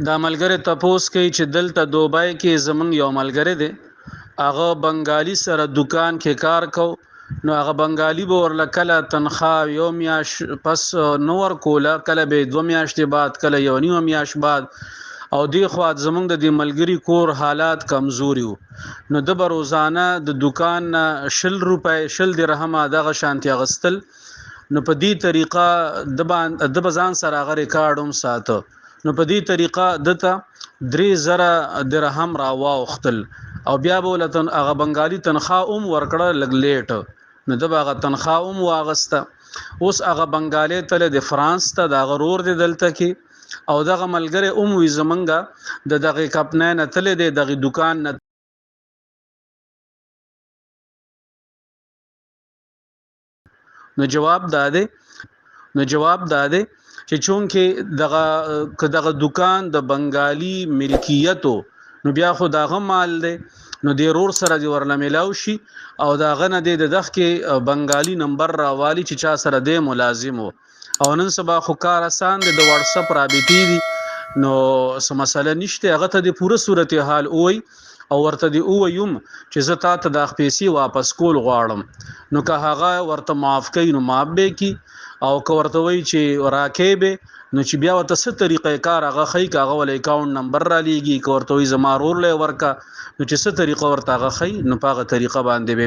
دا ملګری تپوس کوي چې دلته دوبای کې زمون یو ملګری دی هغه بنگالی سره دکان کې کار کو نو هغه بنگالی به ورله کله تنخواه یو میاش پس نور کوله کله به 2 میاشتې بعد کله یو نیم میاش بعد او دی خو زمونږ د ملګری کور حالات کمزوري وو نو د روزانه د دکان 10 روپۍ 10 درهم دغه شانتي غستل نو په دې طریقه د بزان سره غ ریکارډوم ساتو نو په دې طریقه دته 3000 درهم را واوختل او بیا بولتن هغه بنگالی تنخواه ورکړه لګ لیټ نو د هغه تنخواه واغسته اوس هغه بنگالی تل د فرانس ته د غرور د دلته کې او دغه ملګری وی زمنګا د دغه کپنین تل د دغه دکان نه نو جواب داده چې چونکه دغه دکان د بنگالی ملکیتو نو بیا خو دغه مال دی نو د رور سره دی ورله ملاو شي او دغه نه د دغه کې بنگالی نمبر راوالی چې چا سره دی ملازم او نن سبا خو کار آسان دی د واتس اپ رابطې دي نو سم مسله نشته هغه ته د پوره صورتحال وای او ورته دی ویم چې زه تا ته د پیسې واپس کول غواړم نو که هغه ورته معاف کین نو معاف به کی او که ورته وی چې راکېبه نو چې بیا ورته څه طریقې کار هغه خی کاغه ول اکاونټ نمبر را لیږي که ورته وی زما رور له ورکا نو چې څه طریقه ورته هغه خی نو په هغه طریقه باندې